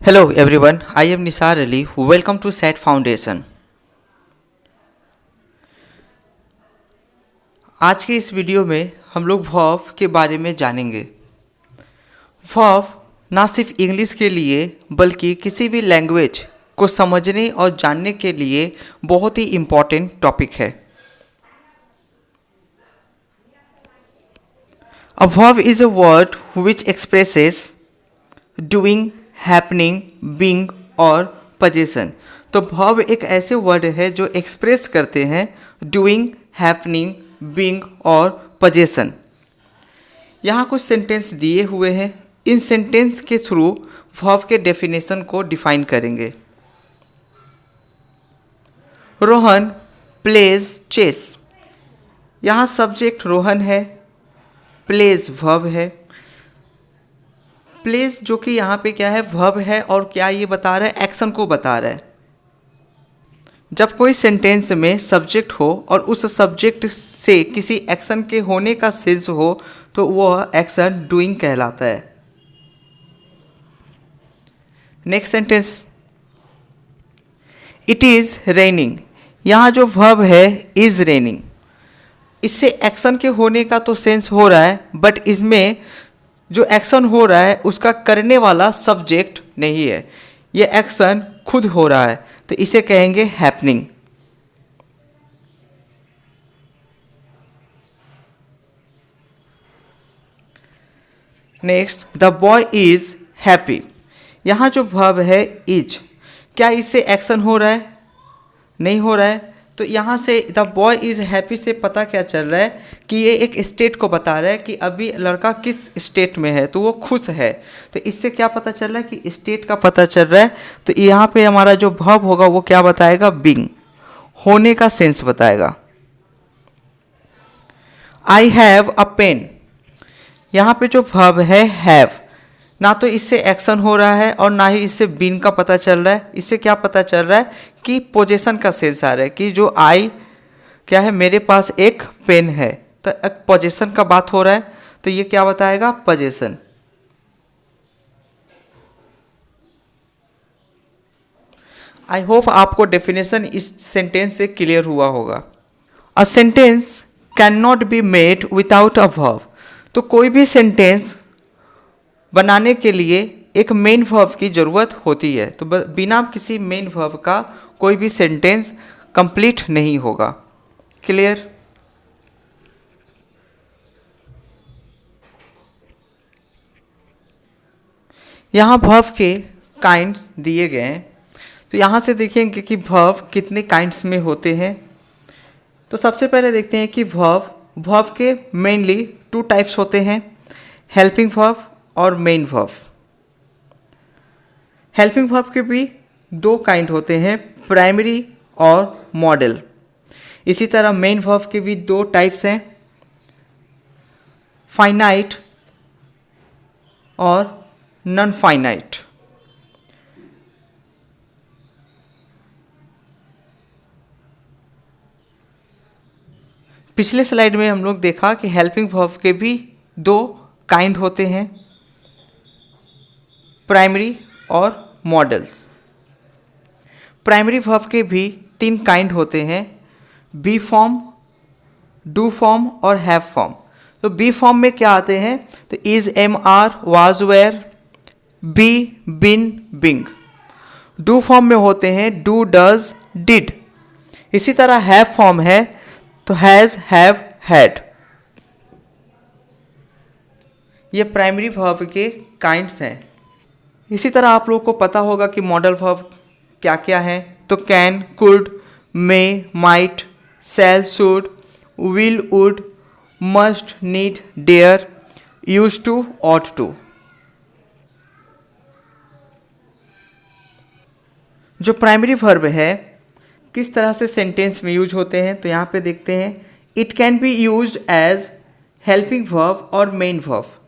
Hello everyone, I am Nisar Ali. Welcome to SET Foundation. आज की इस video में हम लोग वर्ब के बारे में जानेंगे। वर्ब ना सिर्फ इंग्लिश के लिए बल्कि किसी भी लैंग्वेज को समझने और जानने के लिए बहुत ही इम्पॉर्टेंट टॉपिक है। A verb is a word which expresses doing, happening, being और पोजीशन। तो वर्ब एक ऐसे वर्ड है जो एक्सप्रेस करते हैं डूइंग, हैपनिंग, बीइंग और पोजीशन। यहाँ कुछ सेंटेंस दिए हुए हैं। इन सेंटेंस के थ्रू वर्ब के डेफिनेशन को डिफाइन करेंगे। Rohan plays chess. यहाँ सब्जेक्ट रोहन है, प्लेज वर्ब है। प्लेस जो कि यहाँ पे क्या है, वर्ब है और क्या ये बता रहा है, एक्शन को बता रहा है। जब कोई सेंटेंस में सब्जेक्ट हो और उस सब्जेक्ट से किसी एक्शन के होने का सेंस हो तो वह एक्शन डूइंग कहलाता है। Next sentence, it is raining. यहाँ जो वर्ब है इज़ रेनिंग, इससे एक्शन के होने का तो सेंस हो रहा है, बट इसमें जो एक्शन हो रहा है उसका करने वाला सब्जेक्ट नहीं है, ये एक्शन खुद हो रहा है, तो इसे कहेंगे happening. Next, the boy is happy. यहाँ जो वर्ब है इज, क्या इससे एक्शन हो रहा है? नहीं हो रहा है। तो यहाँ से द बॉय इज़ हैप्पी से पता क्या चल रहा है कि ये एक स्टेट को बता रहा है कि अभी लड़का किस स्टेट में है, तो वो खुश है। तो इससे क्या पता चल रहा है कि स्टेट का पता चल रहा है। तो यहाँ पे हमारा जो वर्ब होगा वो क्या बताएगा, बीइंग, होने का सेंस बताएगा। I have a pen. यहाँ पे जो वर्ब है हैव, ना तो इससे एक्शन हो रहा है और ना ही इससे बीन का पता चल रहा है। इससे क्या पता चल रहा है कि पोजीशन का सेंस आ रहा है कि जो आई क्या है, मेरे पास एक पेन है, तो एक पोजीशन का बात हो रहा है, तो ये क्या बताएगा, पोजीशन। आई होप आपको डेफिनेशन इस सेंटेंस से क्लियर हुआ होगा। A sentence can not be made without a verb. तो कोई भी सेंटेंस बनाने के लिए एक मेन वर्ब की ज़रूरत होती है, तो बिना किसी मेन वर्ब का कोई भी सेंटेंस कंप्लीट नहीं होगा। क्लियर? यहाँ वर्ब के काइंड्स दिए गए हैं, तो यहाँ से देखेंगे कि वर्ब कितने काइंड्स में होते हैं। तो सबसे पहले देखते हैं कि वर्ब के मेनली 2 टाइप्स होते हैं, हेल्पिंग वर्ब और मेन वर्ब। हेल्पिंग वर्ब के भी 2 काइंड होते हैं, प्राइमरी और मॉडल। इसी तरह मेन वर्ब के भी 2 टाइप्स हैं, फाइनाइट और नॉन फाइनाइट। पिछले स्लाइड में हम लोग देखा कि हेल्पिंग वर्ब के भी 2 काइंड होते हैं, प्राइमरी और मॉडल्स। प्राइमरी वर्ब के भी 3 काइंड होते हैं, बी फॉर्म, डू फॉर्म और हैव फॉर्म। तो बी फॉर्म में क्या आते हैं, तो is, am, are, was, were, be, been, being. Do form में होते हैं डू, डज, डिड। इसी तरह हैव फॉर्म है तो हैज़, हैव, हैड। ये प्राइमरी वर्ब के काइंड्स हैं। इसी तरह आप लोग को पता होगा कि मॉडल वर्ब क्या क्या है, तो can, could, may, might, shall, should, will, would, must, need, dare, use to, ought to. जो प्राइमरी वर्ब है किस तरह से सेंटेंस में यूज होते हैं, तो यहाँ पे देखते हैं, it can be used as helping verb और मेन वर्ब।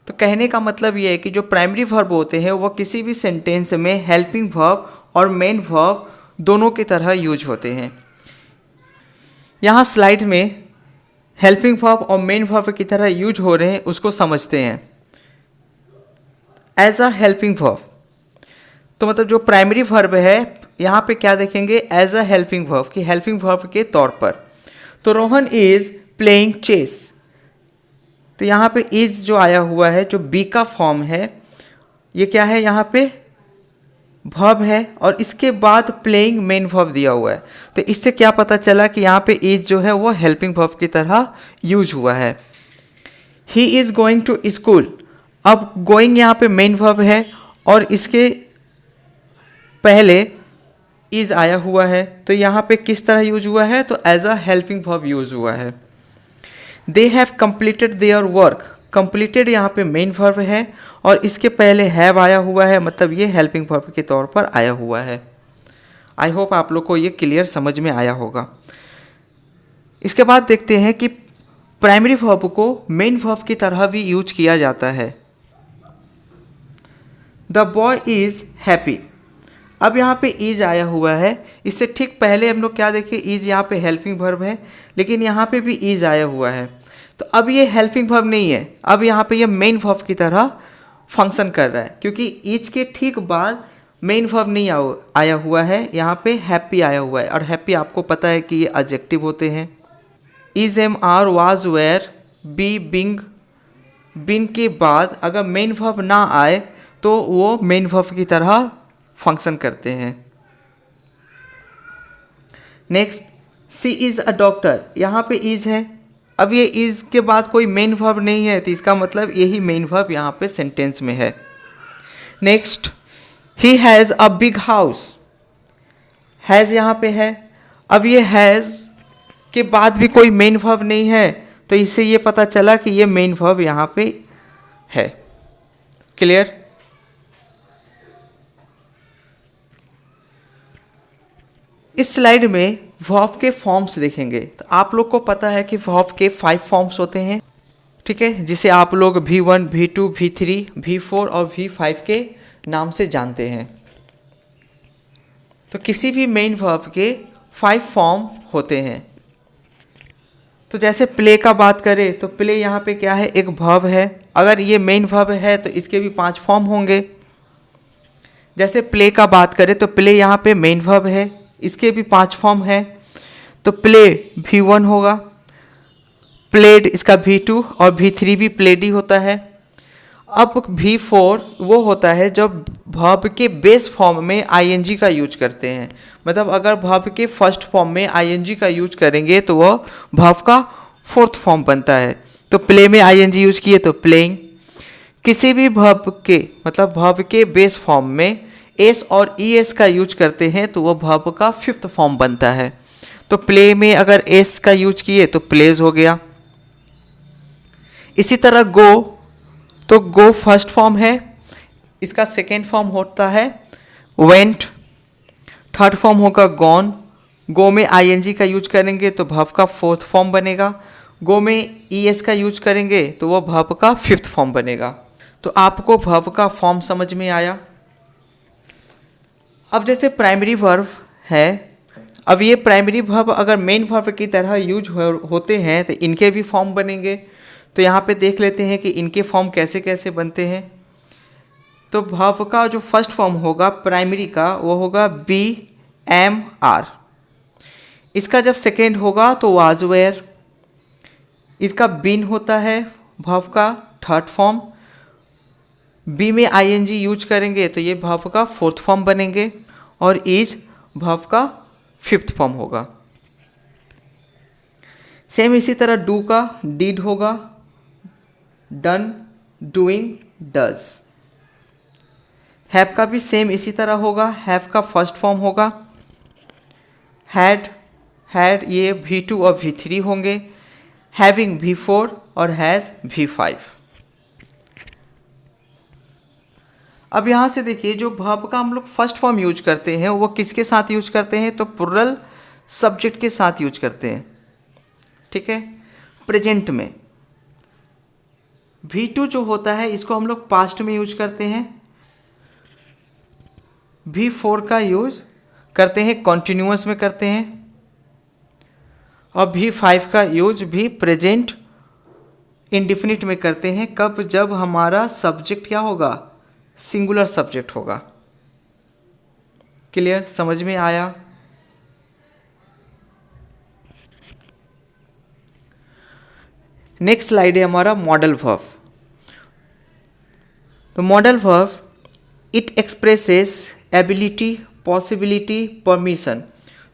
तो कहने का मतलब ये है कि जो प्राइमरी वर्ब होते हैं वह किसी भी सेंटेंस में हेल्पिंग वर्ब और मेन वर्ब दोनों की तरह यूज होते हैं। यहाँ स्लाइड में हेल्पिंग वर्ब और मेन वर्ब की तरह यूज हो रहे हैं उसको समझते हैं। एज अ हेल्पिंग वर्ब, तो मतलब जो प्राइमरी वर्ब है यहाँ पे क्या देखेंगे, एज अ हेल्पिंग वर्ब, कि हेल्पिंग वर्ब के तौर पर। तो रोहन इज प्लेइंग चेस, तो यहाँ पे इज जो आया हुआ है, जो बी का फॉर्म है, ये क्या है, यहाँ पे वर्ब है और इसके बाद प्लेइंग मेन वर्ब दिया हुआ है। तो इससे क्या पता चला कि यहाँ पे इज जो है वो हेल्पिंग वर्ब की तरह यूज हुआ है। He is going to school, अब गोइंग यहाँ पे मेन वर्ब है और इसके पहले इज आया हुआ है, तो यहाँ पे किस तरह यूज हुआ है, तो as a helping verb use हुआ है। They have completed their work, completed यहाँ पे मेन वर्ब है और इसके पहले हैव आया हुआ है, मतलब ये हेल्पिंग वर्ब के तौर पर आया हुआ है। आई होप आप लोग को ये क्लियर समझ में आया होगा। इसके बाद देखते हैं कि प्राइमरी वर्ब को मेन वर्ब की तरह भी यूज किया जाता है। द बॉय इज़ हैप्पी, अब यहाँ पे इज आया हुआ है, इससे ठीक पहले हम लोग क्या देखें, इज यहाँ पे हेल्पिंग वर्ब है, लेकिन यहाँ पे भी इज आया हुआ है। तो अब ये हेल्पिंग वर्ब नहीं है, अब यहाँ पे ये मेन वर्ब की तरह फंक्शन कर रहा है, क्योंकि इज के ठीक बाद मेन वर्ब नहीं आया हुआ है, यहाँ पे हैप्पी आया हुआ है। और हैप्पी आपको पता है कि ये एडजेक्टिव होते हैं। Is, am, are, was, were, be, being, been के बाद अगर मेन वर्ब ना आए तो वो मेन वर्ब की तरह फंक्शन करते हैं। Next, she is a doctor, यहाँ पे इज है, अब ये इज के बाद कोई मेन वर्ब नहीं है, तो इसका मतलब यही मेन वर्ब यहाँ पे सेंटेंस में है। Next, he has a big house, has यहाँ पे है, अब ये हैज़ के बाद भी कोई मेन वर्ब नहीं है, तो इससे ये पता चला कि ये मेन वर्ब यहाँ पे है। क्लियर? इस स्लाइड में वर्ब के फॉर्म्स देखेंगे, तो आप लोग को पता है कि वर्ब के 5 फॉर्म्स होते हैं, ठीक है, जिसे आप लोग V1, V2, V3, V4 और V5 के नाम से जानते हैं। तो किसी भी मेन वर्ब के 5 फॉर्म होते हैं। तो जैसे प्ले का बात करें तो प्ले यहाँ पे क्या है, एक वर्ब है, अगर ये मेन वर्ब है तो इसके भी 5 फॉर्म होंगे। जैसे प्ले का बात करें तो प्ले यहाँ पे मेन वर्ब है, इसके भी 5 फॉर्म है, तो प्ले V1 होगा, प्लेड इसका V2 और V3 भी प्लेड ही होता है। अब V4 वो होता है जब वर्ब के बेस फॉर्म में ing का यूज करते हैं, मतलब अगर वर्ब के फर्स्ट फॉर्म में ing का यूज करेंगे तो वह वर्ब का 4th फॉर्म बनता है। तो प्ले में ing यूज किए तो प्लेइंग। किसी भी वर्ब के मतलब वर्ब के बेस फॉर्म में एस और es का यूज करते हैं तो वह वर्ब का 5th फॉर्म बनता है। तो प्ले में अगर एस का यूज किए तो प्लेज हो गया। इसी तरह गो, तो गो फर्स्ट फॉर्म है, इसका 2nd फॉर्म होता है वेंट, 3rd फॉर्म होगा गॉन। गो में ing का यूज करेंगे तो वर्ब का 4th फॉर्म बनेगा। गो में es का यूज करेंगे तो वो वर्ब का 5th फॉर्म बनेगा। तो आपको वर्ब का फॉर्म समझ में आया। अब जैसे प्राइमरी वर्ब है, अब ये प्राइमरी वर्ब अगर मेन वर्ब की तरह यूज होते हैं तो इनके भी फॉर्म बनेंगे। तो यहाँ पे देख लेते हैं कि इनके फॉर्म कैसे कैसे बनते हैं। तो वर्ब का जो फर्स्ट फॉर्म होगा प्राइमरी का वो होगा बी एम आर। इसका जब 2nd होगा तो वाज वेयर। इसका बीन होता है वर्ब का 3rd फॉर्म। बी में ing यूज करेंगे तो ये वर्ब का 4th फॉर्म बनेंगे और इज वर्ब का 5th फॉर्म होगा। सेम इसी तरह डू का डिड होगा, डन, डूइंग, डज। हैव का भी सेम इसी तरह होगा, हैव का फर्स्ट फॉर्म होगा, हैड, हैड ये V2 और V3 होंगे, हैविंग V4 और हैज़ V5। अब यहाँ से देखिए जो वर्ब का हम लोग फर्स्ट फॉर्म यूज करते हैं वो किसके साथ यूज करते हैं, तो प्लूरल सब्जेक्ट के साथ यूज करते हैं, ठीक है। प्रेजेंट में V2 जो होता है इसको हम लोग पास्ट में यूज करते हैं, V4 का यूज करते हैं कॉन्टिन्यूअस में करते हैं, और V5 का यूज भी प्रेजेंट इंडिफिनिट में करते हैं। कब, जब हमारा सब्जेक्ट क्या होगा, सिंगुलर सब्जेक्ट होगा। क्लियर, समझ में आया? नेक्स्ट स्लाइड है हमारा मॉडल वर्ब। तो modal verb it expresses ability, possibility, permission.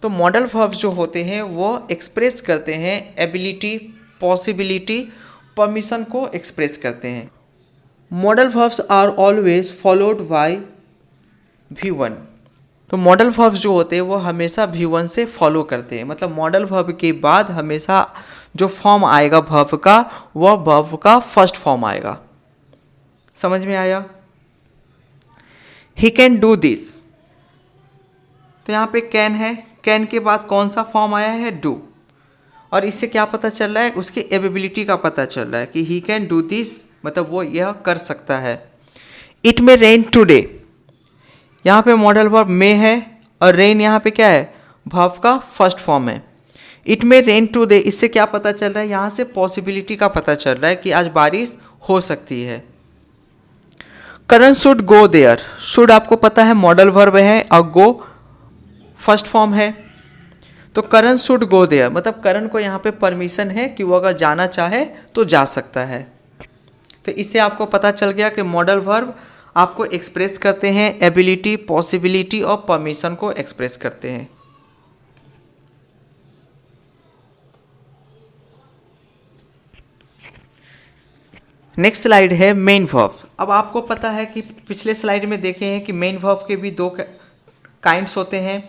तो मॉडल वर्ब जो होते हैं वो एक्सप्रेस करते हैं एबिलिटी, पॉसिबिलिटी, परमिशन को एक्सप्रेस करते हैं। Modal verbs are always followed by V1। तो मॉडल वर्ब्स जो होते हैं वो हमेशा V1 से फॉलो करते हैं, मतलब मॉडल वर्ब के बाद हमेशा जो फॉर्म आएगा वर्ब का वह वर्ब का फर्स्ट फॉर्म आएगा। समझ में आया? He can do this. तो यहाँ पे कैन है, कैन के बाद कौन सा फॉर्म आया है? डू। और इससे क्या पता चल रहा है? उसकी एबिलिटी का पता चल रहा है कि ही कैन डू दिस, मतलब वो यह कर सकता है। इट मे रेन टुडे, यहाँ पे मॉडल वर्ब मे है और रेन यहाँ पे क्या है? वर्ब का फर्स्ट फॉर्म है। इट मे रेन टुडे, इससे क्या पता चल रहा है? यहाँ से पॉसिबिलिटी का पता चल रहा है कि आज बारिश हो सकती है। करण शुड गो देयर, शुड आपको पता है मॉडल वर्ब है और गो फर्स्ट फॉर्म है। तो करण शुड गो देयर, मतलब करण को यहाँ पे परमिशन है कि वो अगर जाना चाहे तो जा सकता है। तो इससे आपको पता चल गया कि मॉडल वर्ब आपको एक्सप्रेस करते हैं एबिलिटी, पॉसिबिलिटी और परमिशन को एक्सप्रेस करते हैं। नेक्स्ट स्लाइड है मेन वर्ब। अब आपको पता है कि पिछले स्लाइड में देखे हैं कि मेन वर्ब के भी दो काइंड्स होते हैं,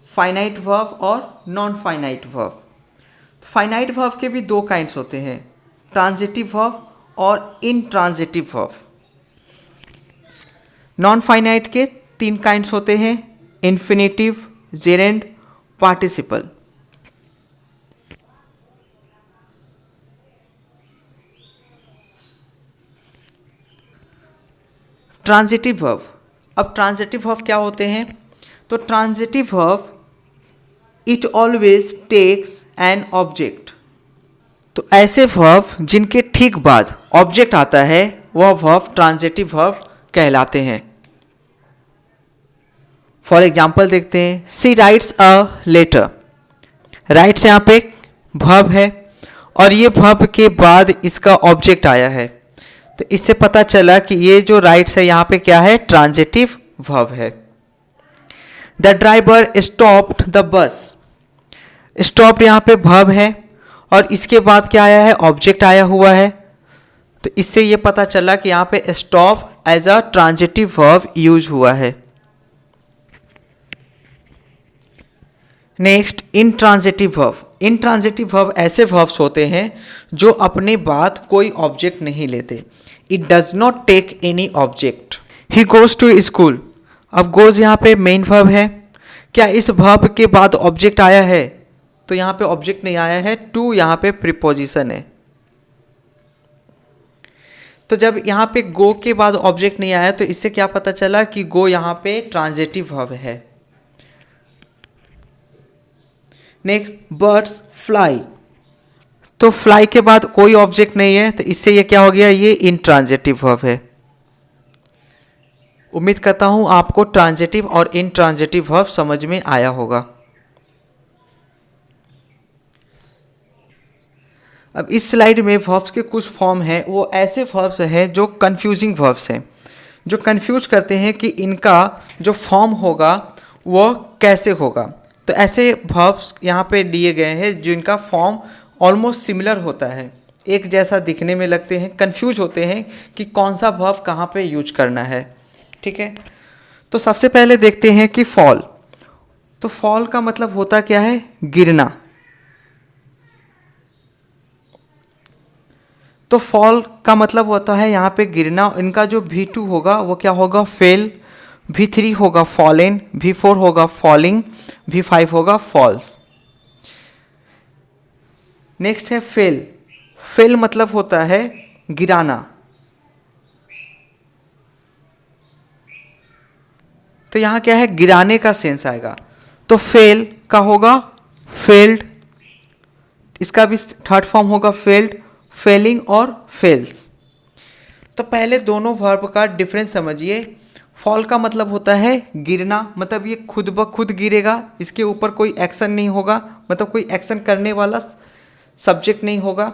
फाइनाइट वर्ब और non finite verb. Finite verb के भी दो काइंड्स होते हैं, ट्रांजिटिव वर्ब और इनट्रांजिटिव वर्ब। नॉन फाइनाइट के तीन काइंड्स होते हैं, infinitive, gerund, participle. Transitive verb, अब ट्रांजिटिव वर्ब क्या होते हैं? तो transitive verb it always takes an object. तो ऐसे वर्ब जिनके ठीक बाद ऑब्जेक्ट आता है वह वर्ब ट्रांजिटिव वर्ब कहलाते हैं। फॉर एग्जाम्पल देखते हैं, सी राइट्स अ लेटर। राइट्स यहाँ पे वर्ब है और ये वर्ब के बाद इसका ऑब्जेक्ट आया है, तो इससे पता चला कि ये जो राइट्स है यहाँ पे क्या है? ट्रांजिटिव वर्ब है। The driver stopped the bus, stopped यहाँ पे वर्ब है और इसके बाद क्या आया है? ऑब्जेक्ट आया हुआ है, तो इससे ये पता चला कि यहाँ पे stop as a transitive verb use हुआ है। Next intransitive verb. Intransitive verb ऐसे वर्ब्स होते हैं जो अपने बाद कोई ऑब्जेक्ट नहीं लेते। It does not take any object. He goes to school, अब गोज यहाँ पे मेन वर्ब है, क्या इस वर्ब के बाद ऑब्जेक्ट आया है? तो यहाँ पे ऑब्जेक्ट नहीं आया है, टू यहाँ पे प्रीपोजिशन है। तो जब यहाँ पे गो के बाद ऑब्जेक्ट नहीं आया तो इससे क्या पता चला कि गो यहाँ पे ट्रांजिटिव वर्ब है। नेक्स्ट बर्ड्स फ्लाई, तो फ्लाई के बाद कोई ऑब्जेक्ट नहीं है, तो इससे ये क्या हो गया? ये इनट्रांजिटिव वर्ब है। उम्मीद करता हूँ आपको ट्रांजिटिव और इनट्रांजिटिव वर्ब समझ में आया होगा। अब इस स्लाइड में वर्ब्स के कुछ फॉर्म हैं, वो ऐसे वर्ब्स हैं जो कंफ्यूजिंग वर्ब्स हैं, जो कंफ्यूज करते हैं कि इनका जो फॉर्म होगा वो कैसे होगा। तो ऐसे वर्ब्स यहाँ पे दिए गए हैं जिनका फॉर्म ऑलमोस्ट सिमिलर होता है, एक जैसा दिखने में लगते हैं, कंफ्यूज होते हैं कि कौन सा वर्ब कहाँ पे यूज करना है। ठीक है, तो सबसे पहले देखते हैं कि फॉल। तो फॉल का मतलब होता क्या है? गिरना। तो फॉल का मतलब होता है यहाँ पे गिरना। इनका जो V2 होगा वो क्या होगा? फेल। V3 होगा फॉलेन, V4 होगा फॉलिंग, V5 होगा फॉल्स। नेक्स्ट है फेल। फेल मतलब होता है गिराना। तो यहाँ क्या है? गिराने का सेंस आएगा, तो फेल का होगा फेल्ड, इसका भी थर्ड फॉर्म होगा फेल्ड, फेलिंग और फेल्स। तो पहले दोनों वर्ब का डिफरेंस समझिए। फॉल का मतलब होता है गिरना, मतलब ये खुद ब खुद गिरेगा, इसके ऊपर कोई एक्शन नहीं होगा, मतलब कोई एक्शन करने वाला सब्जेक्ट नहीं होगा।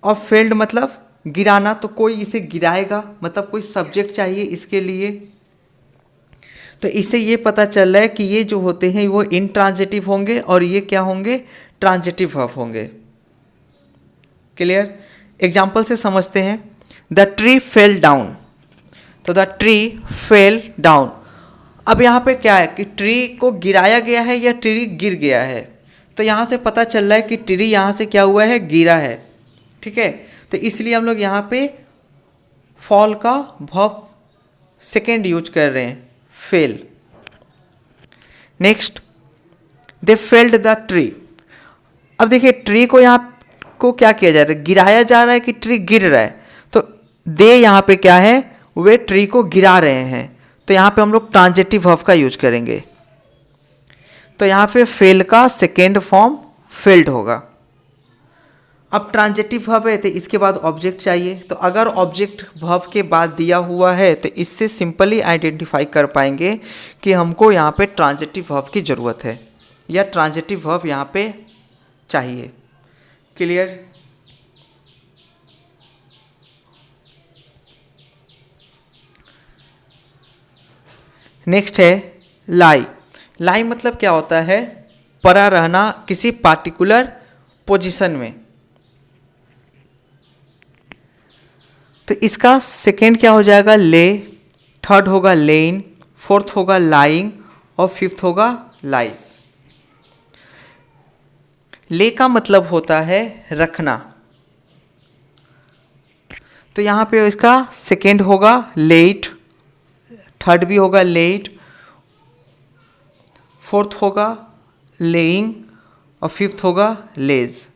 और फेल्ड मतलब गिराना, तो कोई इसे गिराएगा, मतलब कोई सब्जेक्ट चाहिए इसके लिए। तो इससे ये पता चल रहा है कि ये जो होते हैं वो इंट्रांजिटिव होंगे और ये क्या होंगे, ट्रांजिटिव वर्ब होंगे। क्लियर? एग्जाम्पल से समझते हैं। द ट्री फेल डाउन, तो द ट्री फेल डाउन। अब यहाँ पे क्या है कि ट्री को गिराया गया है या ट्री गिर गया है, तो यहाँ से पता चल रहा है कि ट्री यहाँ से क्या हुआ है, गिरा है। ठीक है, तो इसलिए हम लोग यहाँ पे फॉल का वर्ब सेकेंड यूज कर रहे हैं, fail. Next, they failed the tree. अब देखिए ट्री को यहाँ को क्या किया जा रहा है, गिराया जा रहा है कि ट्री गिर रहा है, तो दे यहाँ पे क्या है, वे ट्री को गिरा रहे हैं, तो यहाँ पे हम लोग ट्रांजिटिव वर्ब का यूज करेंगे। तो यहाँ पे फेल का सेकेंड फॉर्म फेल्ड होगा। अब ट्रांजिटिव वर्ब है तो इसके बाद ऑब्जेक्ट चाहिए, तो अगर ऑब्जेक्ट वर्ब के बाद दिया हुआ है तो इससे सिंपली आइडेंटिफाई कर पाएंगे कि हमको यहाँ पे ट्रांजिटिव वर्ब की ज़रूरत है या ट्रांजिटिव वर्ब यहाँ पे चाहिए। क्लियर? नेक्स्ट है लाई। लाई मतलब क्या होता है, पड़ा रहना किसी पार्टिकुलर पोजीशन में। तो इसका सेकेंड क्या हो जाएगा, ले, थर्ड होगा लेन, फोर्थ होगा लाइंग और फिफ्थ होगा लाइज। ले का मतलब होता है रखना, तो यहाँ पे इसका सेकेंड होगा लेट, थर्ड भी होगा लेट, फोर्थ होगा लेइंग और फिफ्थ होगा लेज।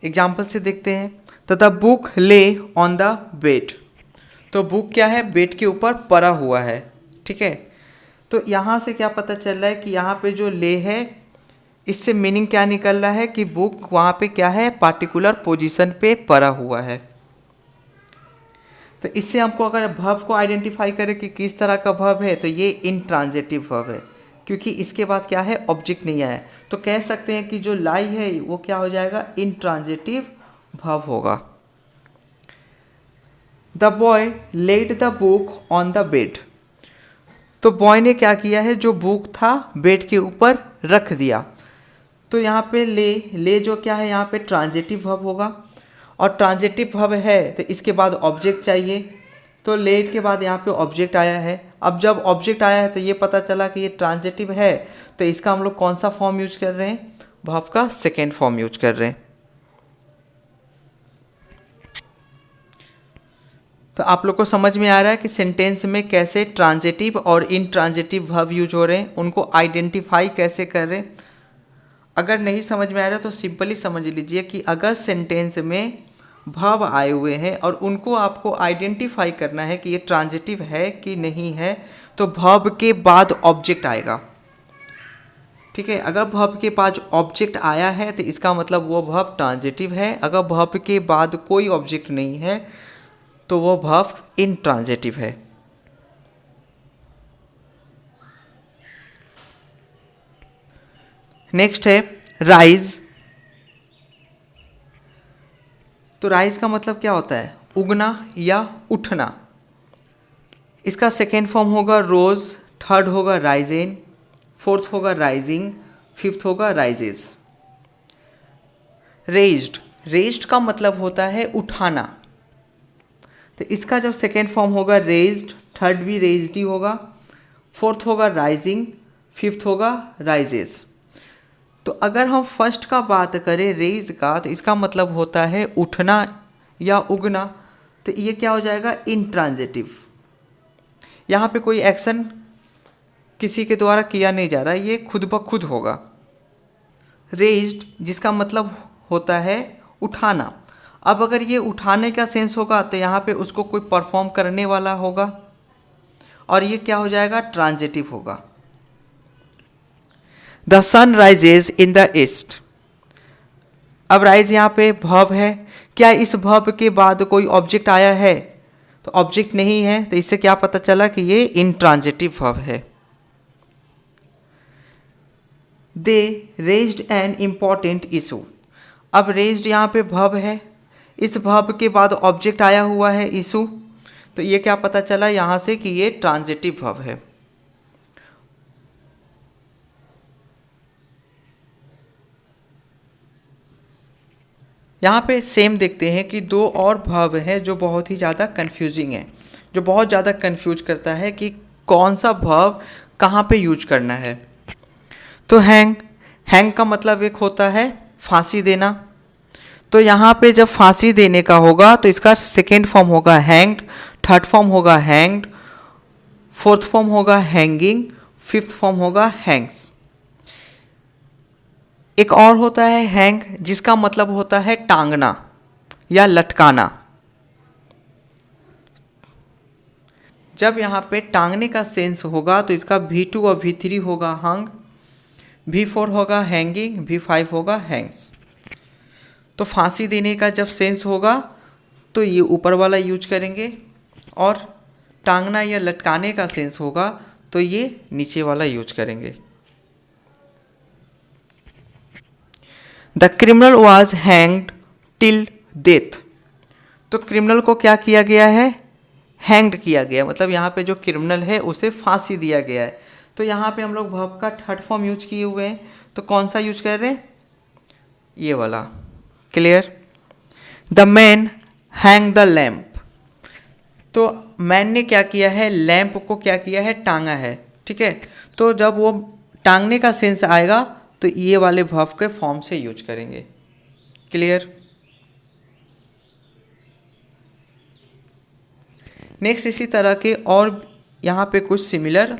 एग्जाम्पल से देखते हैं। तो द बुक ले ऑन द बेड, तो बुक क्या है, बेड के ऊपर पड़ा हुआ है। ठीक है, तो यहाँ से क्या पता चल रहा है कि यहाँ पे जो ले है इससे मीनिंग क्या निकल रहा है कि बुक वहाँ पे क्या है, पार्टिकुलर पोजीशन पे पड़ा हुआ है। तो इससे हमको अगर वर्ब को आइडेंटिफाई करें कि किस तरह का वर्ब है, तो ये इंट्रांजिटिव वर्ब है, क्योंकि इसके बाद क्या है, ऑब्जेक्ट नहीं आया। तो कह सकते हैं कि जो लाई है वो क्या हो जाएगा, इंट्रांजिटिव वर्ब होगा। The boy laid the book on the bed, तो बॉय ने क्या किया है, जो बुक था बेड के ऊपर रख दिया। तो यहाँ पे ले जो क्या है, यहाँ पे ट्रांजिटिव वर्ब होगा, और ट्रांजिटिव वर्ब है तो इसके बाद ऑब्जेक्ट चाहिए। तो लेट के बाद यहाँ पे ऑब्जेक्ट आया है। अब जब ऑब्जेक्ट आया है तो ये पता चला कि ये ट्रांजिटिव है, तो इसका हम लोग कौन सा फॉर्म यूज कर रहे हैं, वर्ब का सेकेंड फॉर्म यूज कर रहे हैं। तो आप लोग को समझ में आ रहा है कि सेंटेंस में कैसे ट्रांजिटिव और इनट्रांजिटिव वर्ब यूज हो रहे हैं, उनको आइडेंटिफाई कैसे कर रहे हैं। अगर नहीं समझ में आ रहा तो सिंपली समझ लीजिए कि अगर सेंटेंस में वर्ब आए हुए हैं और उनको आपको आइडेंटिफाई करना है कि ये ट्रांजिटिव है कि नहीं है, तो वर्ब के बाद ऑब्जेक्ट आएगा। ठीक है, अगर वर्ब के पास ऑब्जेक्ट आया है तो इसका मतलब वो वर्ब ट्रांजिटिव है। अगर वर्ब के बाद कोई ऑब्जेक्ट नहीं है तो वो वर्ब इनट्रांजिटिव है। नेक्स्ट है राइज। तो राइज का मतलब क्या होता है, उगना या उठना। इसका सेकेंड फॉर्म होगा रोज, थर्ड होगा राइजेन, फोर्थ होगा राइजिंग, फिफ्थ होगा राइजेस। रेज्ड, रेज्ड का मतलब होता है उठाना, तो इसका जो सेकेंड फॉर्म होगा रेज्ड, थर्ड भी रेज्ड ही होगा, फोर्थ होगा राइजिंग, फिफ्थ होगा राइजेस। तो अगर हम फर्स्ट का बात करें रेज का, तो इसका मतलब होता है उठना या उगना, तो ये क्या हो जाएगा, इनट्रांजिटिव। यहाँ पे कोई एक्शन किसी के द्वारा किया नहीं जा रहा, ये खुद ब खुद होगा। रेज्ड जिसका मतलब होता है उठाना, अब अगर ये उठाने का सेंस होगा तो यहाँ पे उसको कोई परफॉर्म करने वाला होगा और ये क्या हो जाएगा, ट्रांजिटिव होगा। The sun rises in the east. अब राइज यहाँ पे वर्ब है, क्या इस वर्ब के बाद कोई ऑब्जेक्ट आया है, तो ऑब्जेक्ट नहीं है, तो इससे क्या पता चला कि ये इंट्रांजिटिव वर्ब है। दे रेज्ड एन इम्पॉर्टेंट इशू। अब रेज्ड यहाँ पे वर्ब है, इस वर्ब के बाद ऑब्जेक्ट आया हुआ है इशू, तो ये क्या पता चला यहाँ से कि ये ट्रांजिटिव वर्ब है। यहाँ पे सेम देखते हैं कि दो और वर्ब हैं जो बहुत ही ज़्यादा कंफ्यूजिंग है, जो बहुत ज़्यादा कंफ्यूज करता है कि कौन सा वर्ब कहाँ पे यूज करना है। तो हैंग का मतलब एक होता है फांसी देना, तो यहाँ पे जब फांसी देने का होगा तो इसका सेकेंड फॉर्म होगा हैंग्ड, थर्ड फॉर्म होगा हैंग्ड, फोर्थ फॉर्म होगा हैंगिंग, फिफ्थ फॉर्म होगा हैंग्स। एक और होता है हैंग, जिसका मतलब होता है टांगना या लटकाना। जब यहाँ पे टांगने का सेंस होगा तो इसका V2 और V3 होगा हंग, V4 होगा हैंगिंग, V5 होगा हैंग्स। तो फांसी देने का जब सेंस होगा तो ये ऊपर वाला यूज करेंगे, और टांगना या लटकाने का सेंस होगा तो ये नीचे वाला यूज करेंगे। The criminal was hanged till death. तो क्रिमिनल को क्या किया गया है, हैंग्ड किया गया, मतलब यहाँ पे जो क्रिमिनल है उसे फांसी दिया गया है। तो यहाँ पे हम लोग वर्ब का थर्ड फॉर्म यूज किए हुए हैं, तो कौन सा यूज कर रहे हैं, ये वाला। Clear. The man hang the lamp. तो मैन ने क्या किया है, लैंप को क्या किया है, टांगा है। ठीक है, तो जब वो टांगने का सेंस आएगा तो ये वाले वर्ब के फॉर्म से यूज करेंगे। क्लियर। नेक्स्ट इसी तरह के और यहाँ पे कुछ सिमिलर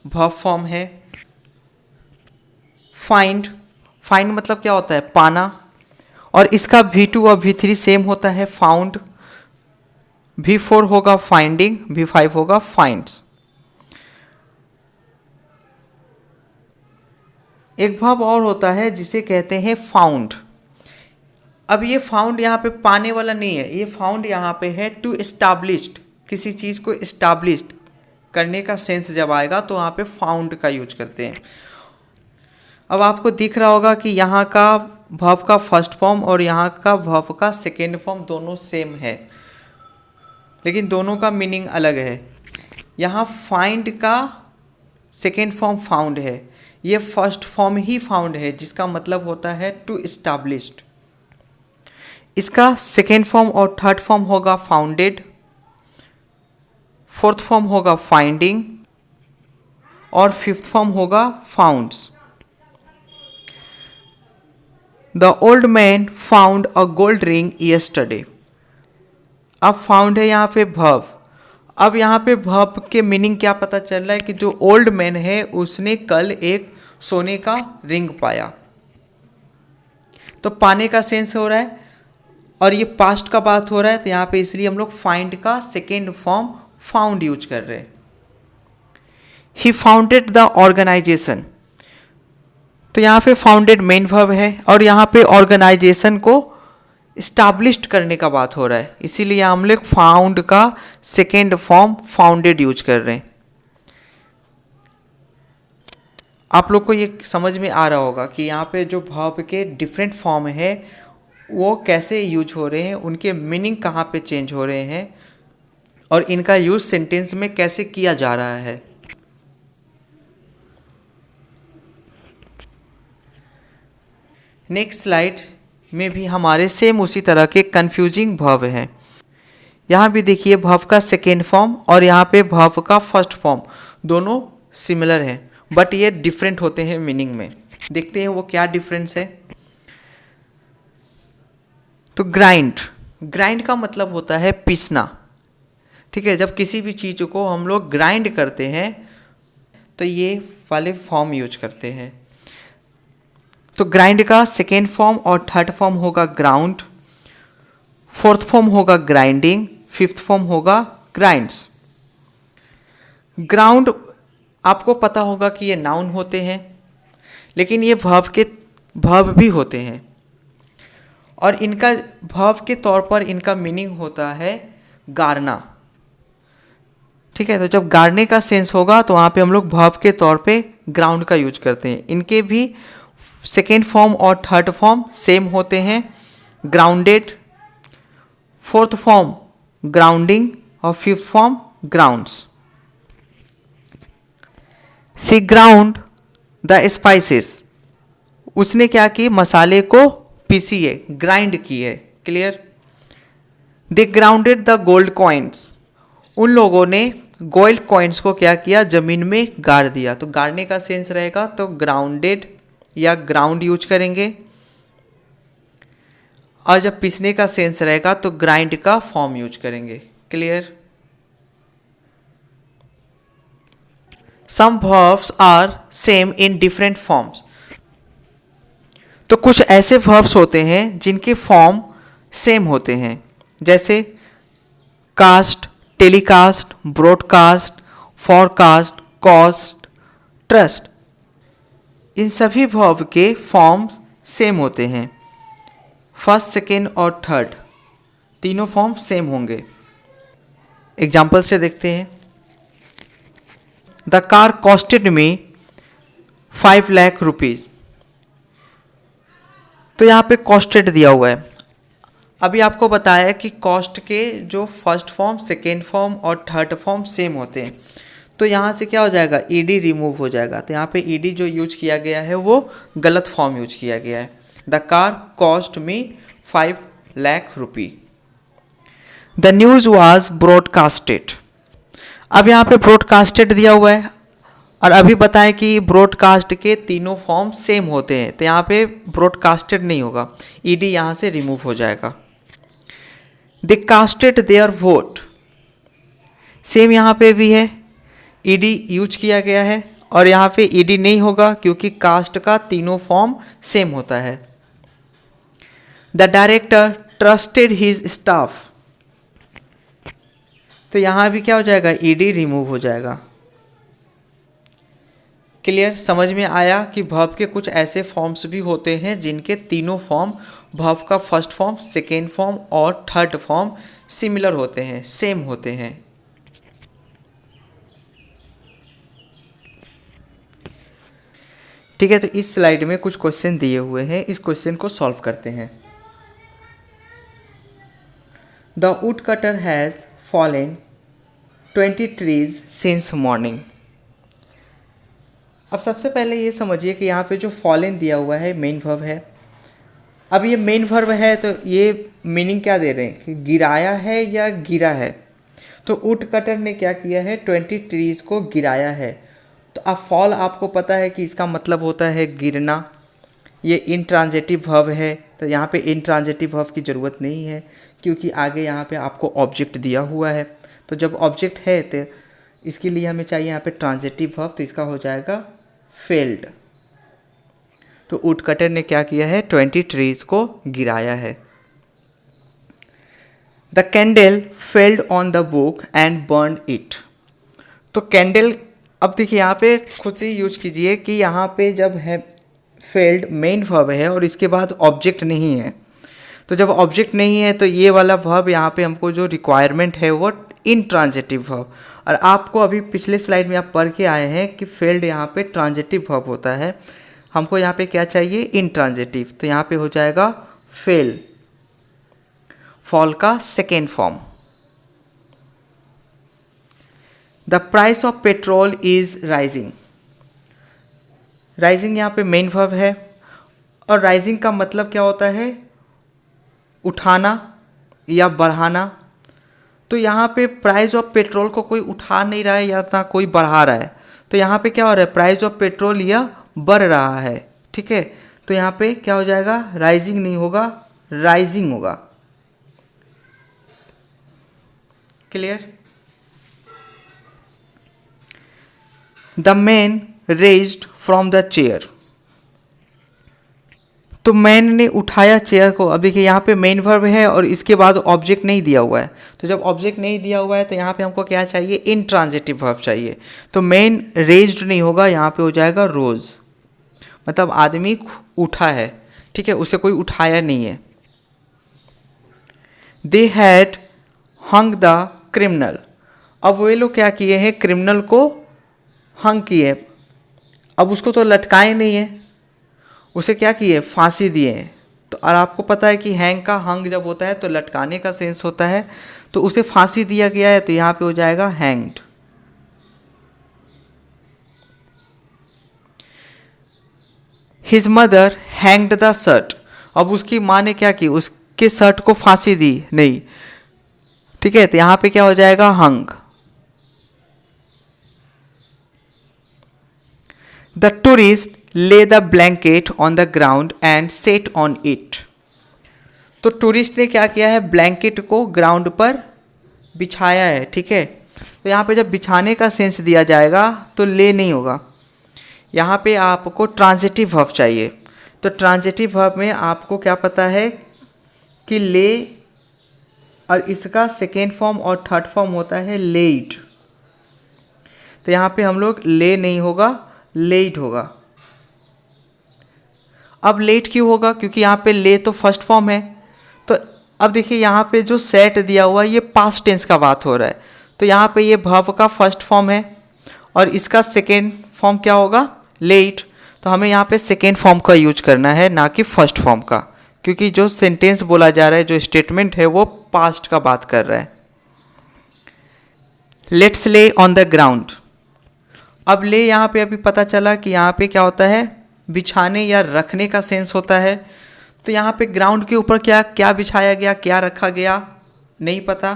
वर्ब फॉर्म है। फाइंड, फाइंड मतलब क्या होता है, पाना, और इसका V2 और V3 सेम होता है फाउंड। V4 होगा फाइंडिंग, V5 होगा फाइंड्स। एक वर्ब और होता है जिसे कहते हैं फाउंड। अब ये फाउंड यहाँ पे पाने वाला नहीं है, ये फाउंड यहाँ पे है टू एस्टैब्लिश्ड, किसी चीज़ को एस्टैब्लिश्ड करने का सेंस जब आएगा तो वहाँ पे फाउंड का यूज करते हैं। अब आपको दिख रहा होगा कि यहाँ का वर्ब का फर्स्ट फॉर्म और यहाँ का वर्ब का सेकेंड फॉर्म दोनों सेम है, लेकिन दोनों का मीनिंग अलग है। यहाँ फाइंड का सेकेंड फॉर्म फाउंड है, ये फर्स्ट फॉर्म ही फाउंड है, जिसका मतलब होता है टू एस्टैब्लिश्ड। इसका सेकेंड फॉर्म और थर्ड फॉर्म होगा फाउंडेड, फोर्थ फॉर्म होगा फाइंडिंग, और फिफ्थ फॉर्म होगा founts. The old man found a gold ring yesterday. अब फाउंड है यहाँ पे वर्ब। अब यहाँ पे वर्ब के मीनिंग क्या पता चल रहा है कि जो ओल्ड मैन है उसने कल एक सोने का रिंग पाया, तो पाने का सेंस हो रहा है और ये पास्ट का बात हो रहा है, तो यहाँ पे इसलिए हम लोग फाइंड का सेकेंड फॉर्म फाउंड यूज कर रहे हैं। ही फाउंडेड द ऑर्गेनाइजेशन, तो यहाँ पे फाउंडेड मेन वर्ब है और यहाँ पे ऑर्गेनाइजेशन को इस्टाब्लिश्ड करने का बात हो रहा है, इसीलिए हम लोग फाउंड का सेकेंड फॉर्म फाउंडेड यूज कर रहे हैं। आप लोग को ये समझ में आ रहा होगा कि यहाँ पे जो वर्ब के डिफरेंट फॉर्म है वो कैसे यूज हो रहे हैं, उनके मीनिंग कहाँ पे चेंज हो रहे हैं, और इनका यूज सेंटेंस में कैसे किया जा रहा है। नेक्स्ट स्लाइड में भी हमारे सेम उसी तरह के कंफ्यूजिंग वर्ब हैं। यहाँ भी देखिए वर्ब का सेकेंड फॉर्म और यहाँ पे वर्ब का फर्स्ट फॉर्म दोनों सिमिलर हैं, बट ये डिफरेंट होते हैं मीनिंग में। देखते हैं वो क्या डिफरेंस है। तो ग्राइंड, ग्राइंड का मतलब होता है पीसना। ठीक है, जब किसी भी चीज़ को हम लोग ग्राइंड करते हैं तो ये वाले फॉर्म यूज करते हैं। तो ग्राइंड का सेकेंड फॉर्म और थर्ड फॉर्म होगा ग्राउंड, फोर्थ फॉर्म होगा ग्राइंडिंग, फिफ्थ फॉर्म होगा ग्राइंड्स। ग्राउंड आपको पता होगा कि ये नाउन होते हैं, लेकिन ये वर्ब भी होते हैं, और इनका वर्ब के तौर पर इनका मीनिंग होता है गारना। ठीक है, तो जब गाड़ने का सेंस होगा तो वहाँ पे हम लोग वर्ब के तौर पे ग्राउंड का यूज करते हैं। इनके भी सेकेंड फॉर्म और थर्ड फॉर्म सेम होते हैं, ग्राउंडेड, फोर्थ फॉर्म ग्राउंडिंग और fifth form grounds. She ground the spices, उसने क्या की, मसाले को पीसी है, ग्राइंड की है। Clear. They grounded the gold coins, उन लोगों ने गोल्ड कॉइन्स को क्या किया, जमीन में गाड़ दिया। तो गाड़ने का सेंस रहेगा तो ग्राउंडेड या ग्राउंड यूज करेंगे, और जब पीसने का सेंस रहेगा तो ग्राइंड का फॉर्म यूज करेंगे। Clear. Some verbs are same in different forms, तो कुछ ऐसे वर्ब्स होते हैं जिनके फॉर्म सेम होते हैं, जैसे cast, telecast, broadcast, forecast, cost, trust. इन सभी वर्ब के फॉर्म्स सेम होते हैं, फर्स्ट, सेकेंड और थर्ड तीनों फॉर्म सेम होंगे। एग्जाम्पल से देखते हैं। The car costed me 5 lakh rupees, तो यहाँ पे कॉस्टेड दिया हुआ है। अभी आपको बताया कि कॉस्ट के जो फर्स्ट फॉर्म, सेकेंड फॉर्म और थर्ड फॉर्म सेम होते हैं, तो यहाँ से क्या हो जाएगा, ईडी रिमूव हो जाएगा। तो यहाँ पे ईडी जो यूज किया गया है वो गलत फॉर्म यूज किया गया है। The car cost me 5 lakh rupee. The news was broadcasted, अब यहाँ पे ब्रॉडकास्टेड दिया हुआ है, और अभी बताएं कि ब्रॉडकास्ट के तीनों फॉर्म सेम होते हैं, तो यहाँ पे ब्रॉडकास्टेड नहीं होगा, ईडी यहाँ से रिमूव हो जाएगा। दे कास्टेड देयर वोट, सेम यहाँ पे भी है, ईडी यूज किया गया है, और यहाँ पे ईडी नहीं होगा क्योंकि कास्ट का तीनों फॉर्म सेम होता है। The director trusted his staff, तो यहाँ भी क्या हो जाएगा, ईडी रिमूव हो जाएगा। क्लियर। समझ में आया कि वर्ब के कुछ ऐसे फॉर्म्स भी होते हैं जिनके तीनों फॉर्म, वर्ब का फर्स्ट फॉर्म, सेकेंड फॉर्म और थर्ड फॉर्म सिमिलर होते हैं, सेम होते हैं। ठीक है, तो इस स्लाइड में कुछ क्वेश्चन दिए हुए हैं, इस क्वेश्चन को सॉल्व करते हैं। The wood cutter has fallen 20 trees since morning. अब सबसे पहले ये समझिए कि यहाँ पे जो फॉलन दिया हुआ है मेन वर्ब है। अब ये मेन वर्ब है तो ये मीनिंग क्या दे रहे हैं कि गिराया है या गिरा है। तो वुड कटर ने क्या किया है, 20 ट्रीज को गिराया है। तो अब फॉल आपको पता है कि इसका मतलब होता है गिरना। ये इंट्रांजिटिव वर्ब है, तो यहाँ पे इंट्रांजिटिव वर्ब की ज़रूरत नहीं है क्योंकि आगे यहाँ पे आपको ऑब्जेक्ट दिया हुआ है। तो जब ऑब्जेक्ट है तो इसके लिए हमें चाहिए यहाँ पे ट्रांजिटिव वर्ब, तो इसका हो जाएगा फेल्ड। तो वुड कटर ने क्या किया है, 20 ट्रीज को गिराया है। The candle failed on the book and burn it. तो कैंडल, अब देखिए यहाँ पे खुद से यूज कीजिए कि यहाँ पे जब है फेल्ड मेन वर्ब है और इसके बाद ऑब्जेक्ट नहीं है, तो जब ऑब्जेक्ट नहीं है तो ये वाला वर्ब यहाँ पे हमको जो रिक्वायरमेंट है वो इंट्रांजिटिव वर्ब। और आपको अभी पिछले स्लाइड में आप पढ़ के आए हैं कि फेल्ड यहाँ पे ट्रांजिटिव वर्ब होता है, हमको यहाँ पे क्या चाहिए, इंट्रांजिटिव। तो यहाँ पे हो जाएगा फेल, फॉल का second form. The price of petrol is rising. Rising यहाँ पे मेन वर्ब है, और राइजिंग का मतलब क्या होता है, उठाना या बढ़ाना। तो यहाँ पे प्राइस ऑफ पेट्रोल को कोई उठा नहीं रहा है या ना कोई बढ़ा रहा है, तो यहाँ पे क्या हो रहा है, प्राइस ऑफ पेट्रोल यह बढ़ रहा है। ठीक है, तो यहाँ पे क्या हो जाएगा, राइजिंग नहीं होगा, राइजिंग होगा। Clear. The man raised from the chair. तो मैन ने उठाया चेयर को। अब देखिए यहाँ पे मेन वर्ब है और इसके बाद ऑब्जेक्ट नहीं दिया हुआ है, तो जब ऑब्जेक्ट नहीं दिया हुआ है तो यहाँ पे हमको क्या चाहिए, इंट्रांजिटिव वर्ब चाहिए। तो मैन रेज्ड नहीं होगा, यहाँ पे हो जाएगा रोज, मतलब आदमी उठा है। ठीक है, उसे कोई उठाया नहीं है। They had hung the criminal, अब वे लोग क्या किए हैं, क्रिमिनल को हंग किए। अब उसको तो लटकाए नहीं है, उसे क्या किए, फांसी दिए हैं। तो और आपको पता है कि हैंग का हंग जब होता है तो लटकाने का सेंस होता है, तो उसे फांसी दिया गया है, तो यहाँ पे हो जाएगा hanged. His mother hanged the shirt. अब उसकी माँ ने क्या की, उसके शर्ट को फांसी दी नहीं, ठीक है, तो यहाँ पे क्या हो जाएगा, हंग। द टूरिस्ट ले the blanket on the ground and set on it. तो टूरिस्ट ने क्या किया है, ब्लैंकेट को ग्राउंड पर बिछाया है, ठीक है। तो यहाँ पे जब बिछाने का सेंस दिया जाएगा तो ले नहीं होगा, यहाँ पे आपको ट्रांजिटिव वर्ब चाहिए। तो ट्रांजिटिव वर्ब में आपको क्या पता है कि ले और इसका सेकेंड फॉर्म और थर्ड फॉर्म होता है लेट। तो यहाँ पे हम लोग ले नहीं होगा, लेट होगा। अब लेट क्यों होगा, क्योंकि यहाँ पे ले तो फर्स्ट फॉर्म है। तो अब देखिए यहाँ पे जो सेट दिया हुआ है ये पास्ट टेंस का बात हो रहा है, तो यहाँ पे ये वर्ब का फर्स्ट फॉर्म है और इसका सेकेंड फॉर्म क्या होगा, लेट। तो हमें यहाँ पे सेकेंड फॉर्म का यूज करना है, ना कि फर्स्ट फॉर्म का, क्योंकि जो सेंटेंस बोला जा रहा है, जो स्टेटमेंट है वो पास्ट का बात कर रहा है। लेट्स ले ऑन द ग्राउंड। अब ले यहाँ पे अभी पता चला कि यहाँ पे क्या होता है, बिछाने या रखने का सेंस होता है। तो यहाँ पे ग्राउंड के ऊपर क्या क्या बिछाया गया, क्या रखा गया, नहीं पता।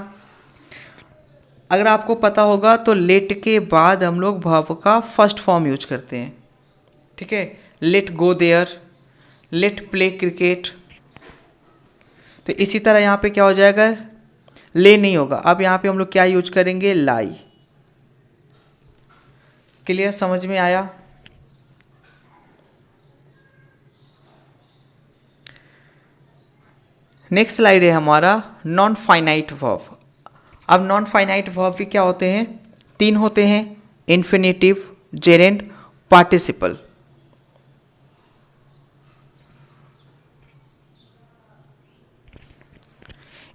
अगर आपको पता होगा तो लेट के बाद हम लोग वर्ब का फर्स्ट फॉर्म यूज करते हैं, ठीक है। Let go there, let play cricket. तो इसी तरह यहाँ पे क्या हो जाएगा, ले नहीं होगा। अब यहाँ पे हम लोग क्या यूज करेंगे, लाई। क्लियर, समझ में आया। नेक्स्ट स्लाइड है हमारा नॉन फाइनाइट वर्ब। अब नॉन फाइनाइट वर्ब भी क्या होते हैं, तीन होते हैं, इन्फिनेटिव, जेरेंड, पार्टिसिपल।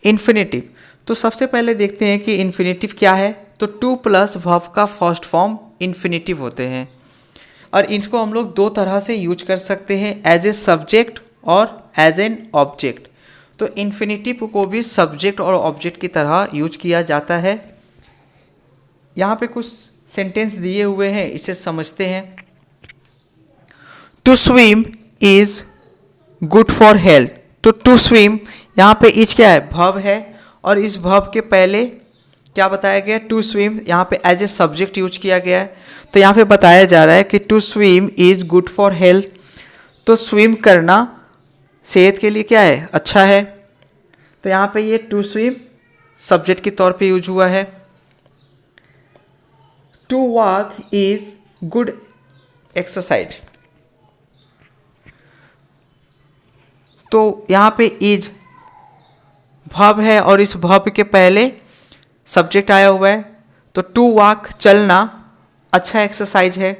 इन्फिनेटिव, तो सबसे पहले देखते हैं कि इन्फिनेटिव क्या है। तो टू प्लस वर्ब का फर्स्ट फॉर्म इन्फिनेटिव होते हैं, और इनको हम लोग दो तरह से यूज कर सकते हैं, एज ए सब्जेक्ट और एज एन ऑब्जेक्ट। तो इन्फिनेटिव को भी सब्जेक्ट और ऑब्जेक्ट की तरह यूज किया जाता है। यहाँ पे कुछ सेंटेंस दिए हुए हैं, इसे समझते हैं। To swim is good for health. तो टू स्विम, यहाँ पे इज क्या है, वर्ब है, और इस वर्ब के पहले क्या बताया गया, टू स्विम, यहाँ पे एज ए सब्जेक्ट यूज किया गया है। तो यहाँ पे बताया जा रहा है कि to swim is good for health. तो स्विम करना सेहत के लिए क्या है, अच्छा है। तो यहाँ पे ये टू स्विम सब्जेक्ट के तौर पे यूज हुआ है। To walk is good exercise. तो यहाँ पे इज वर्ब है और इस वर्ब के पहले सब्जेक्ट आया हुआ है। तो टू वॉक चलना अच्छा एक्सरसाइज है,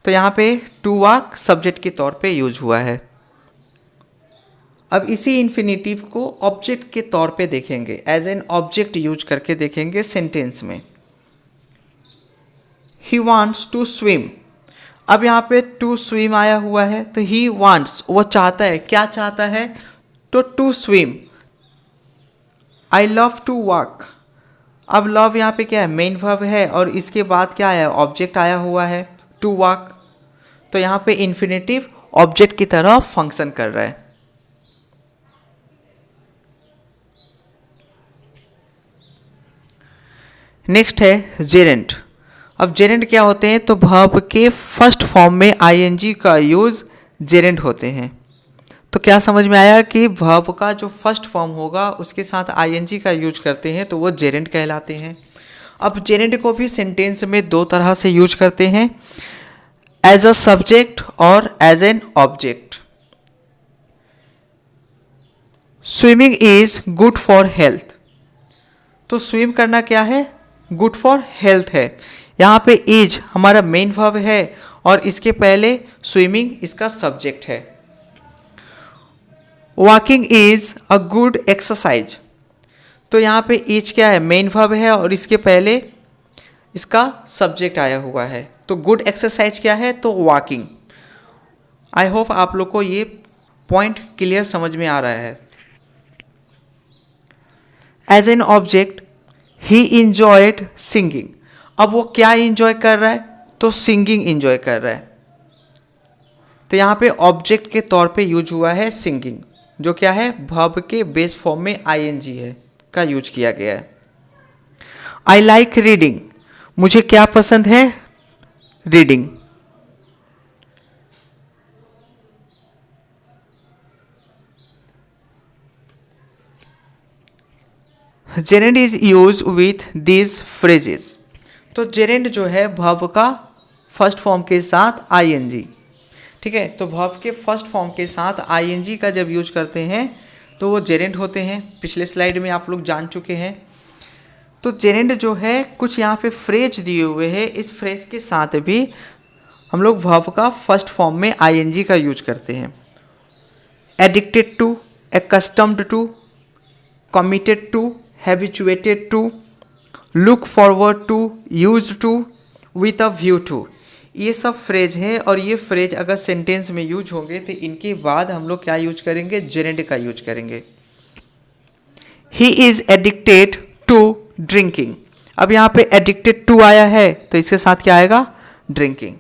तो यहाँ पे टू वॉक सब्जेक्ट के तौर पे यूज हुआ है। अब इसी इन्फिनेटिव को ऑब्जेक्ट के तौर पे देखेंगे, एज एन ऑब्जेक्ट यूज करके देखेंगे सेंटेंस में। He wants to swim. अब यहाँ पे टू स्विम आया हुआ है, तो ही वांट्स, वो चाहता है, क्या चाहता है, तो to swim. I love to walk. अब लव यहाँ पे क्या है, मेन वर्ब है, और इसके बाद क्या आया, ऑब्जेक्ट आया हुआ है, टू वॉक। तो यहाँ पे इन्फिनेटिव ऑब्जेक्ट की तरह फंक्शन कर रहा है। नेक्स्ट है जेरेंट। अब जेरेंट क्या होते हैं, तो वर्ब के फर्स्ट फॉर्म में आईएनजी का यूज जेरेंट होते हैं। तो क्या समझ में आया कि वर्ब का जो फर्स्ट फॉर्म होगा उसके साथ आईएनजी का यूज करते हैं तो वो जेरेंट कहलाते हैं। अब जेरेंट को भी सेंटेंस में दो तरह से यूज करते हैं, एज अ सब्जेक्ट और as an object. Swimming is good for health. तो स्विम करना क्या है, गुड फॉर हेल्थ है। यहाँ पे इज हमारा मेन वर्ब है और इसके पहले स्विमिंग इसका सब्जेक्ट है। Walking is a good exercise. तो यहाँ पे इज क्या है, मेन वर्ब है और इसके पहले इसका सब्जेक्ट आया हुआ है। तो गुड एक्सरसाइज क्या है, तो वॉकिंग। आई होप आप लोग को ये पॉइंट क्लियर समझ में आ रहा है। As an object he enjoyed singing. अब वो क्या इंजॉय कर रहा है, तो सिंगिंग इंजॉय कर रहा है। तो यहाँ पे ऑब्जेक्ट के तौर पे यूज हुआ है सिंगिंग, जो क्या है, वर्ब के बेस फॉर्म में आईएनजी है का यूज किया गया है। I like reading. मुझे क्या पसंद है, reading. Gerund is use with these phrases. तो जेरेंड जो है वर्ब का फर्स्ट फॉर्म के साथ आईएनजी, ठीक है। तो वर्ब के फर्स्ट फॉर्म के साथ आईएनजी का जब यूज करते हैं तो वो जेरेंड होते हैं। पिछले स्लाइड में आप लोग जान चुके हैं। तो जेरेंड जो है कुछ यहाँ पे फ्रेज दिए हुए हैं, इस फ्रेज के साथ भी हम लोग वर्ब का फर्स्ट फॉर्म में आईएनजी का यूज करते हैं। Addicted to, accustomed to, committed to, habituated to, look forward to, use to, with a view to. ये सब फ्रेज हैं और ये फ्रेज अगर सेंटेंस में यूज होंगे तो इनके बाद हम लोग क्या यूज करेंगे, जेरेंड का यूज करेंगे। He is addicted to drinking. अब यहाँ पे एडिक्टेड टू आया है तो इसके साथ क्या आएगा, ड्रिंकिंग।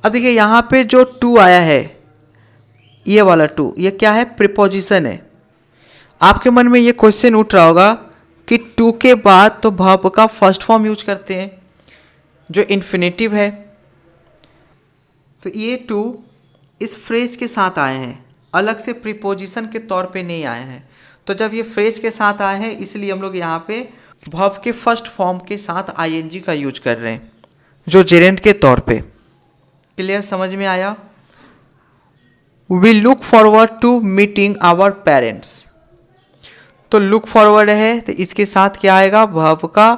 अब देखिए यहाँ पे जो टू आया है, ये वाला टू, ये क्या है, प्रीपोजिशन है। आपके मन में ये क्वेश्चन उठ रहा होगा कि टू के बाद तो वर्ब का फर्स्ट फॉर्म यूज करते हैं जो इन्फिनेटिव है। तो ये टू इस फ्रेज के साथ आए हैं, अलग से प्रीपोजिशन के तौर पे नहीं आए हैं। तो जब ये फ्रेज के साथ आए हैं इसलिए हम लोग यहाँ पे वर्ब के फर्स्ट फॉर्म के साथ आईएनजी का यूज कर रहे हैं, जो जेरेंड के तौर पे। क्लियर, समझ में आया। We look forward to meeting our parents. तो लुक फॉरवर्ड है तो इसके साथ क्या आएगा, वर्ब का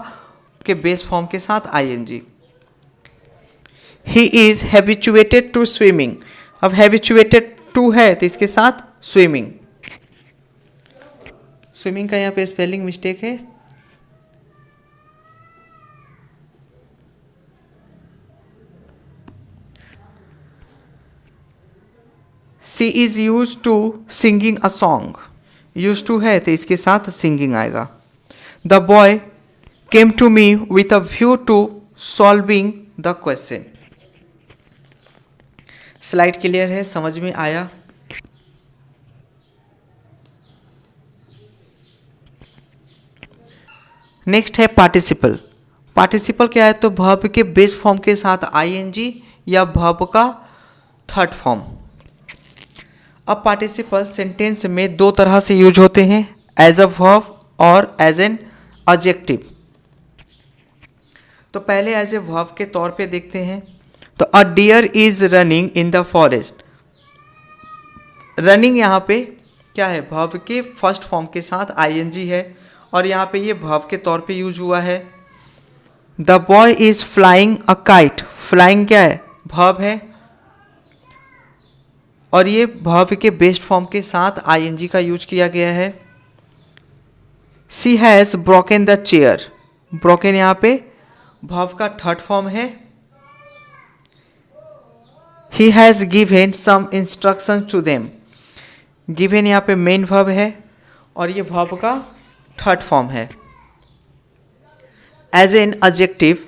के बेस फॉर्म के साथ ING. He is habituated to swimming. अब हैबिचुएटेड टू है तो इसके साथ स्विमिंग। स्विमिंग का यहाँ पे स्पेलिंग मिस्टेक है, she is use to singing a song. Use to है तो इसके साथ सिंगिंग आएगा। The boy came to me with a view to solving the question. Slide clear है, समझ में आया। नेक्स्ट है पार्टिसिपल। पार्टिसिपल क्या है, तो वर्ब के बेस फॉर्म के साथ आईएनजी या वर्ब का थर्ड फॉर्म। अब पार्टिसिपल सेंटेंस में दो तरह से यूज होते हैं, एज अ वर्ब और एज एन एडजेक्टिव। तो पहले एज ए वर्ब के तौर पे देखते हैं। तो a deer is running in the forest. Running यहाँ पे क्या है, वर्ब के फर्स्ट फॉर्म के साथ आईएनजी है और यहाँ पे ये वर्ब के तौर पे यूज हुआ है। The boy is flying a kite. Flying क्या है, वर्ब है और ये वर्ब के बेस्ट फॉर्म के साथ आईएनजी का यूज किया गया है। She has broken the chair. Broken यहाँ पे वर्ब का थर्ड फॉर्म है। He has given some instruction to them. Given यहाँ पे मेन वर्ब है और ये वर्ब का थर्ड फॉर्म है। As an adjective,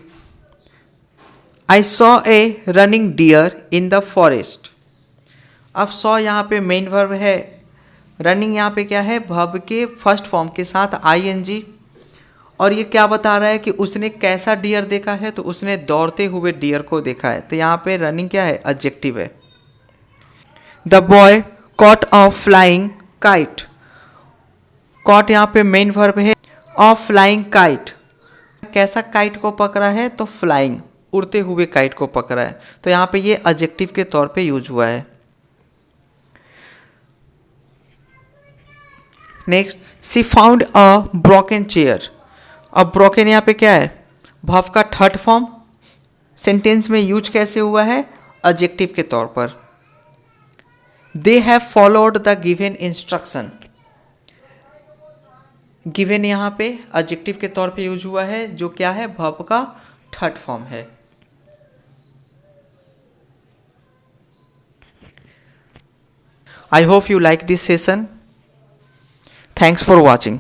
I saw a running deer in the forest. अब सॉ यहाँ पे मेन वर्ब है, रनिंग यहाँ पे क्या है, वर्ब के फर्स्ट फॉर्म के साथ आईएनजी और ये क्या बता रहा है कि उसने कैसा डियर देखा है, तो उसने दौड़ते हुए डियर को देखा है। तो यहाँ पे रनिंग क्या है, एडजेक्टिव है। The boy caught a flying kite. Caught यहाँ पे मेन वर्ब है। अ फ्लाइंग काइट, कैसा काइट को पकड़ा है, तो फ्लाइंग, उड़ते हुए काइट को पकड़ा है। तो यहाँ पे ये एडजेक्टिव के तौर पे यूज हुआ है। Next, she found a broken chair. अब ब्रोकन यहाँ पे क्या है, वर्ब का थर्ड फॉर्म। सेंटेंस में यूज कैसे हुआ है, एडजेक्टिव के तौर पर। They have followed the given instruction. Given यहाँ पे एडजेक्टिव के तौर पे यूज हुआ है, जो क्या है, वर्ब का थर्ड फॉर्म है। I hope you like this session. Thanks for watching.